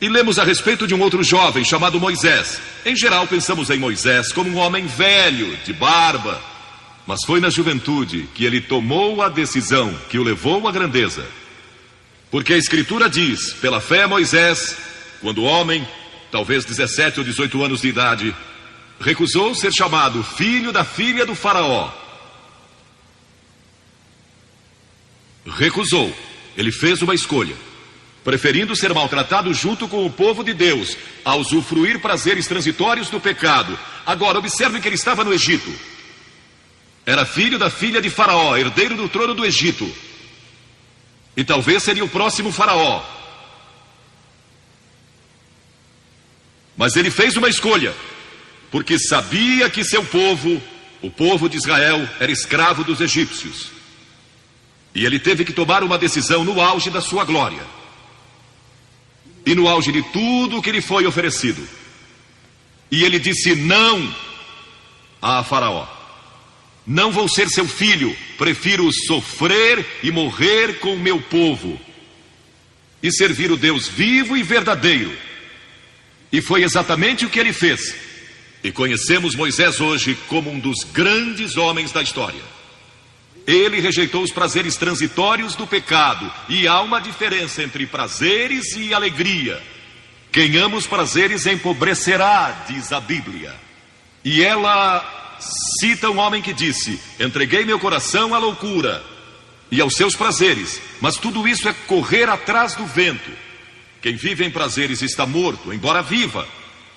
E lemos a respeito de um outro jovem chamado Moisés. Em geral, pensamos em Moisés como um homem velho, de barba. Mas foi na juventude que ele tomou a decisão que o levou à grandeza. Porque a Escritura diz, pela fé Moisés, quando homem, talvez 17 ou 18 anos de idade, recusou ser chamado filho da filha do faraó. Recusou. Ele fez uma escolha, preferindo ser maltratado junto com o povo de Deus, a usufruir prazeres transitórios do pecado. Agora, observe que ele estava no Egito. Era filho da filha de Faraó, herdeiro do trono do Egito. E talvez seria o próximo Faraó. Mas ele fez uma escolha, porque sabia que seu povo, o povo de Israel, era escravo dos egípcios. E ele teve que tomar uma decisão no auge da sua glória. E no auge de tudo o que lhe foi oferecido. E ele disse não a Faraó. Não vou ser seu filho, prefiro sofrer e morrer com o meu povo. E servir o Deus vivo e verdadeiro. E foi exatamente o que ele fez. E conhecemos Moisés hoje como um dos grandes homens da história. Ele rejeitou os prazeres transitórios do pecado. E há uma diferença entre prazeres e alegria. Quem ama os prazeres empobrecerá, diz a Bíblia. E ela cita um homem que disse: entreguei meu coração à loucura e aos seus prazeres. Mas tudo isso é correr atrás do vento. Quem vive em prazeres está morto, embora viva,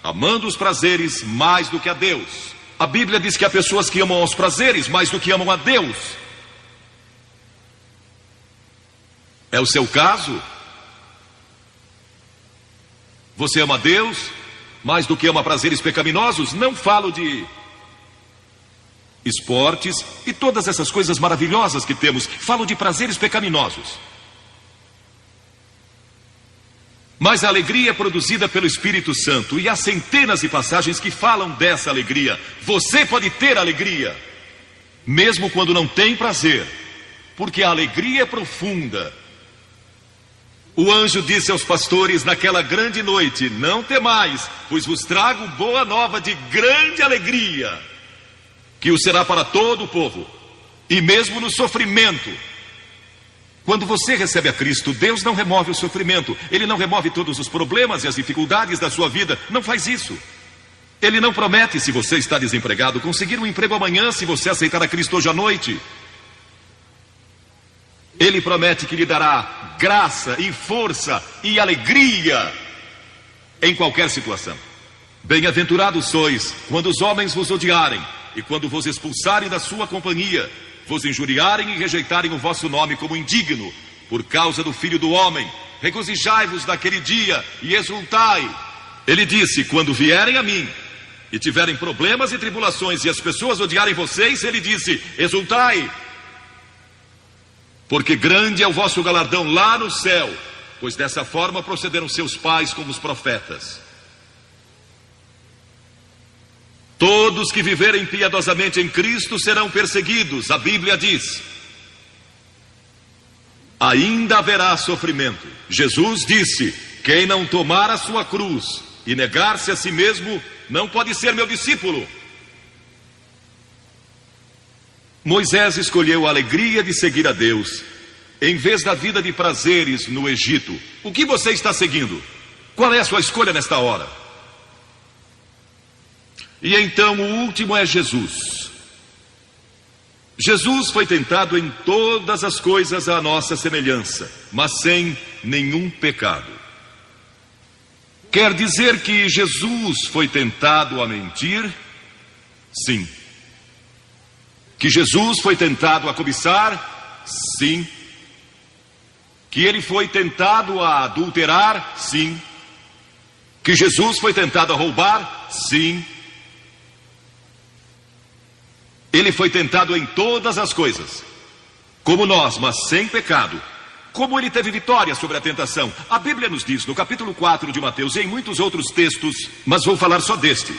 amando os prazeres mais do que a Deus. A Bíblia diz que há pessoas que amam os prazeres mais do que amam a Deus. É o seu caso? Você ama Deus mais do que ama prazeres pecaminosos? Não falo de esportes e todas essas coisas maravilhosas que temos. Falo de prazeres pecaminosos. Mas a alegria é produzida pelo Espírito Santo. E há centenas de passagens que falam dessa alegria. Você pode ter alegria, mesmo quando não tem prazer, porque a alegria é profunda. O anjo disse aos pastores naquela grande noite: não temais, pois vos trago boa nova de grande alegria, que o será para todo o povo. E mesmo no sofrimento, quando você recebe a Cristo, Deus não remove o sofrimento. Ele não remove todos os problemas e as dificuldades da sua vida. Não faz isso. Ele não promete, se você está desempregado, conseguir um emprego amanhã se você aceitar a Cristo hoje à noite. Ele promete que lhe dará graça e força e alegria em qualquer situação. Bem-aventurados sois quando os homens vos odiarem e quando vos expulsarem da sua companhia, vos injuriarem e rejeitarem o vosso nome como indigno, por causa do Filho do Homem. Regozijai-vos naquele dia e exultai. Ele disse: quando vierem a mim e tiverem problemas e tribulações e as pessoas odiarem vocês, ele disse: exultai. Porque grande é o vosso galardão lá no céu, pois dessa forma procederam seus pais com os profetas. Todos que viverem piedosamente em Cristo serão perseguidos, a Bíblia diz. Ainda haverá sofrimento. Jesus disse: quem não tomar a sua cruz e negar-se a si mesmo, não pode ser meu discípulo. Moisés escolheu a alegria de seguir a Deus, em vez da vida de prazeres no Egito. O que você está seguindo? Qual é a sua escolha nesta hora? E então o último é Jesus. Jesus foi tentado em todas as coisas à nossa semelhança, mas sem nenhum pecado. Quer dizer que Jesus foi tentado a mentir? Sim. Que Jesus foi tentado a cobiçar? Sim. Que ele foi tentado a adulterar? Sim. Que Jesus foi tentado a roubar? Sim. Ele foi tentado em todas as coisas, como nós, mas sem pecado. Como ele teve vitória sobre a tentação? A Bíblia nos diz no capítulo 4 de Mateus e em muitos outros textos, mas vou falar só deste.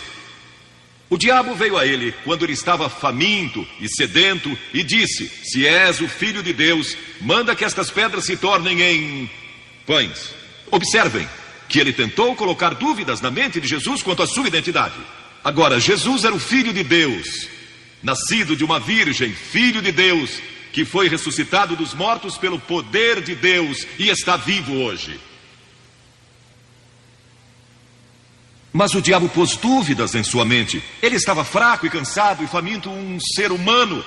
O diabo veio a ele quando ele estava faminto e sedento e disse: se és o Filho de Deus, manda que estas pedras se tornem em pães. Observem que ele tentou colocar dúvidas na mente de Jesus quanto à sua identidade. Agora, Jesus era o Filho de Deus, nascido de uma virgem, Filho de Deus, que foi ressuscitado dos mortos pelo poder de Deus e está vivo hoje. Mas o diabo pôs dúvidas em sua mente. Ele estava fraco e cansado e faminto, um ser humano.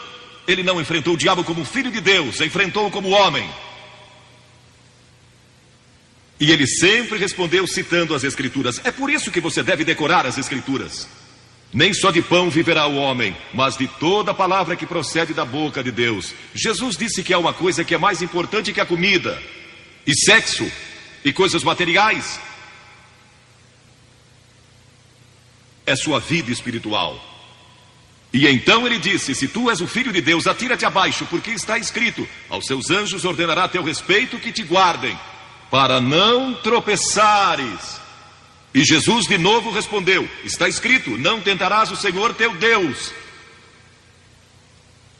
Ele não enfrentou o diabo como Filho de Deus, enfrentou-o como homem. E ele sempre respondeu citando as Escrituras. É por isso que você deve decorar as Escrituras. Nem só de pão viverá o homem, mas de toda palavra que procede da boca de Deus. Jesus disse que há uma coisa que é mais importante que a comida, e sexo, e coisas materiais. É sua vida espiritual. E então ele disse: se tu és o Filho de Deus, atira-te abaixo, porque está escrito: aos seus anjos ordenará a teu respeito que te guardem, para não tropeçares. E Jesus de novo respondeu: está escrito: não tentarás o Senhor teu Deus.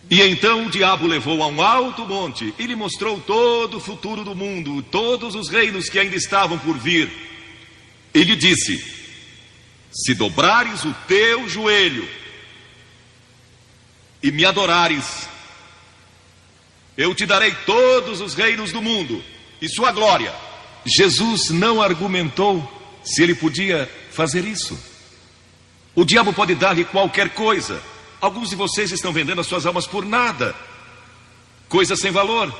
E então o diabo levou a um alto monte e lhe mostrou todo o futuro do mundo, todos os reinos que ainda estavam por vir. E lhe disse: se dobrares o teu joelho e me adorares, eu te darei todos os reinos do mundo e sua glória. Jesus não argumentou se ele podia fazer isso. O diabo pode dar-lhe qualquer coisa. Alguns de vocês estão vendendo as suas almas por nada, coisas sem valor.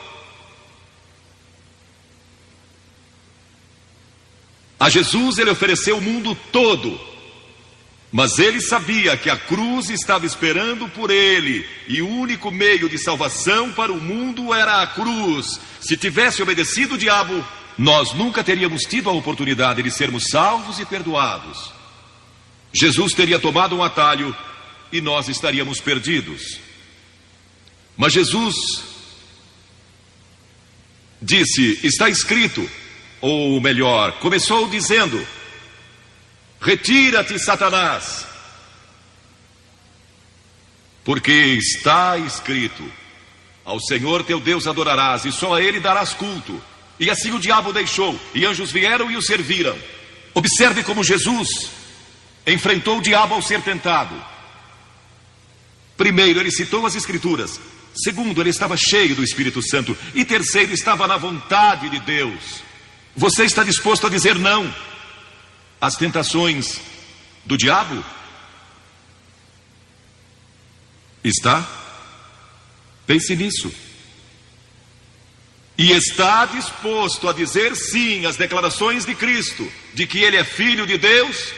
A Jesus ele ofereceu o mundo todo, mas ele sabia que a cruz estava esperando por ele, e o único meio de salvação para o mundo era a cruz. Se tivesse obedecido o diabo, nós nunca teríamos tido a oportunidade de sermos salvos e perdoados. Jesus teria tomado um atalho e nós estaríamos perdidos. Mas Jesus disse: está escrito, ou melhor, começou dizendo: retira-te, Satanás, porque está escrito: ao Senhor teu Deus adorarás e só a ele darás culto. E assim o diabo deixou, e anjos vieram e o serviram. Observe como Jesus enfrentou o diabo ao ser tentado. Primeiro, ele citou as Escrituras. Segundo, ele estava cheio do Espírito Santo. E terceiro, estava na vontade de Deus. Você está disposto a dizer não às tentações do diabo? Está? Pense nisso. E está disposto a dizer sim às declarações de Cristo, de que Ele é Filho de Deus,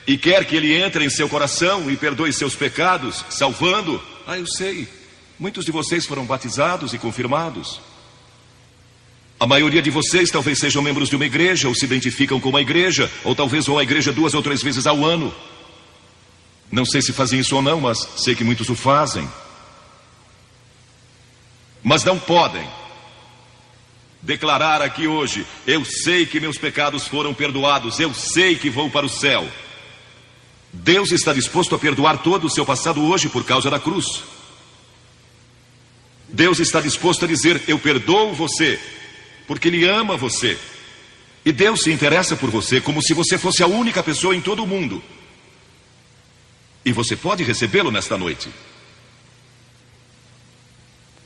e quer que Ele entre em seu coração e perdoe seus pecados, salvando? Eu sei, muitos de vocês foram batizados e confirmados. A maioria de vocês talvez sejam membros de uma igreja, ou se identificam com uma igreja, ou talvez vão à igreja 2 ou 3 vezes ao ano. Não sei se fazem isso ou não, mas sei que muitos o fazem. Mas não podem declarar aqui hoje: eu sei que meus pecados foram perdoados, eu sei que vou para o céu. Deus está disposto a perdoar todo o seu passado hoje por causa da cruz. Deus está disposto a dizer: eu perdoo você, porque Ele ama você. E Deus se interessa por você como se você fosse a única pessoa em todo o mundo. E você pode recebê-lo nesta noite.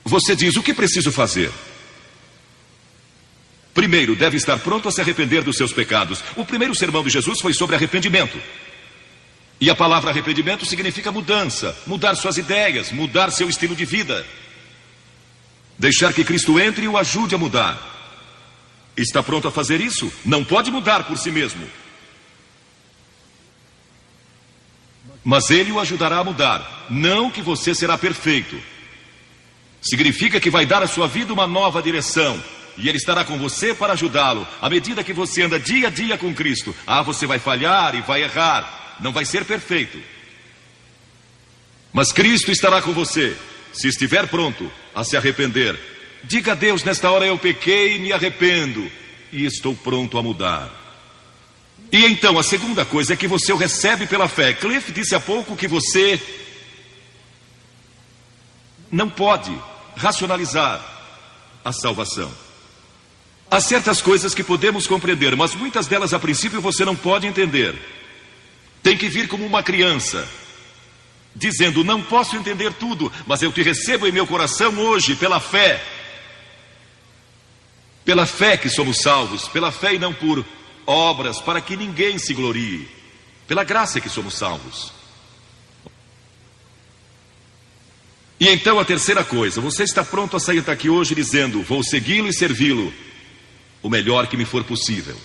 Você diz: o que preciso fazer? Primeiro, deve estar pronto a se arrepender dos seus pecados. O primeiro sermão de Jesus foi sobre arrependimento. E a palavra arrependimento significa mudança, mudar suas ideias, mudar seu estilo de vida. Deixar que Cristo entre e o ajude a mudar. Está pronto a fazer isso? Não pode mudar por si mesmo, mas Ele o ajudará a mudar. Não que você será perfeito. Significa que vai dar à sua vida uma nova direção, e Ele estará com você para ajudá-lo. À medida que você anda dia a dia com Cristo, você vai falhar e vai errar, não vai ser perfeito, mas Cristo estará com você, se estiver pronto a se arrepender. Diga a Deus: nesta hora eu pequei e me arrependo, e estou pronto a mudar. E então a segunda coisa é que você o recebe pela fé. Cliff disse há pouco que você não pode racionalizar a salvação. Há certas coisas que podemos compreender, mas muitas delas a princípio você não pode entender. Tem que vir como uma criança, dizendo: não posso entender tudo, mas eu te recebo em meu coração hoje pela fé. Pela fé que somos salvos, pela fé e não por obras, para que ninguém se glorie. Pela graça que somos salvos. E então a terceira coisa, você está pronto a sair daqui hoje dizendo: vou segui-lo e servi-lo o melhor que me for possível.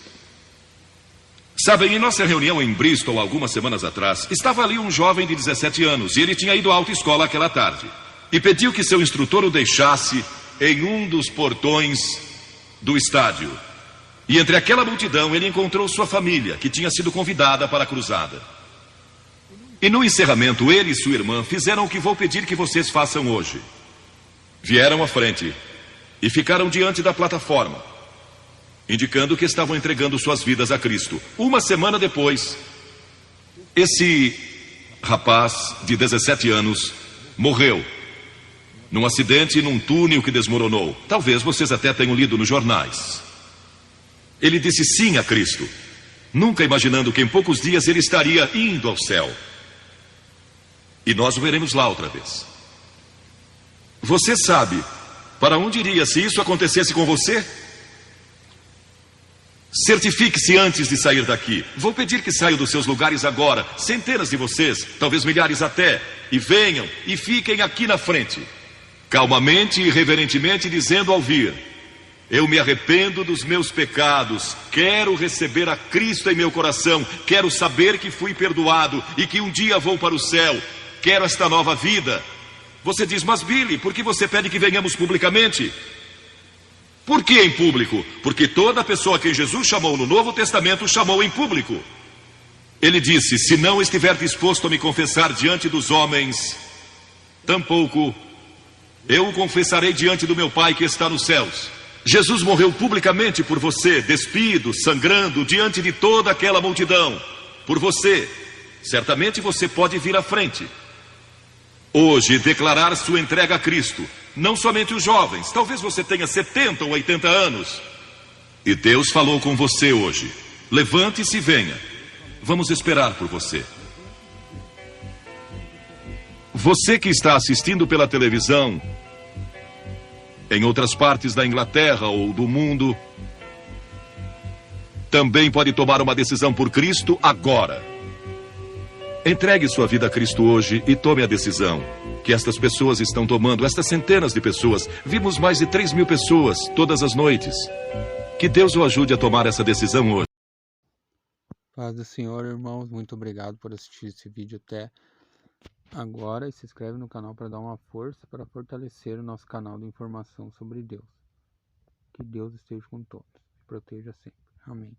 Sabem, em nossa reunião em Bristol, algumas semanas atrás, estava ali um jovem de 17 anos, e ele tinha ido à autoescola aquela tarde, e pediu que seu instrutor o deixasse em um dos portões do estádio. E entre aquela multidão ele encontrou sua família, que tinha sido convidada para a cruzada. E no encerramento, ele e sua irmã fizeram o que vou pedir que vocês façam hoje. Vieram à frente e ficaram diante da plataforma, indicando que estavam entregando suas vidas a Cristo. Uma semana depois, esse rapaz de 17 anos morreu num acidente num túnel que desmoronou. Talvez vocês até tenham lido nos jornais. Ele disse sim a Cristo, nunca imaginando que em poucos dias ele estaria indo ao céu. E nós o veremos lá outra vez. Você sabe para onde iria se isso acontecesse com você? Certifique-se antes de sair daqui. Vou pedir que saiam dos seus lugares agora, centenas de vocês, talvez milhares até, e venham e fiquem aqui na frente, calmamente e reverentemente, dizendo ao vir: eu me arrependo dos meus pecados, quero receber a Cristo em meu coração, quero saber que fui perdoado e que um dia vou para o céu, quero esta nova vida. Você diz: mas Billy, por que você pede que venhamos publicamente? Por que em público? Porque toda pessoa que Jesus chamou no Novo Testamento chamou em público. Ele disse: se não estiver disposto a me confessar diante dos homens, tampouco eu o confessarei diante do meu Pai que está nos céus. Jesus morreu publicamente por você, despido, sangrando, diante de toda aquela multidão. Por você. Certamente você pode vir à frente hoje declarar sua entrega a Cristo. Não somente os jovens, talvez você tenha 70 ou 80 anos. E Deus falou com você hoje. Levante-se e venha. Vamos esperar por você. Você que está assistindo pela televisão, em outras partes da Inglaterra ou do mundo, também pode tomar uma decisão por Cristo agora. Entregue sua vida a Cristo hoje e tome a decisão que estas pessoas estão tomando, estas centenas de pessoas. Vimos mais de 3.000 pessoas todas as noites. Que Deus o ajude a tomar essa decisão hoje. Paz do Senhor, irmãos. Muito obrigado por assistir esse vídeo até agora. E se inscreve no canal para dar uma força, para fortalecer o nosso canal de informação sobre Deus. Que Deus esteja com todos. Proteja sempre. Amém.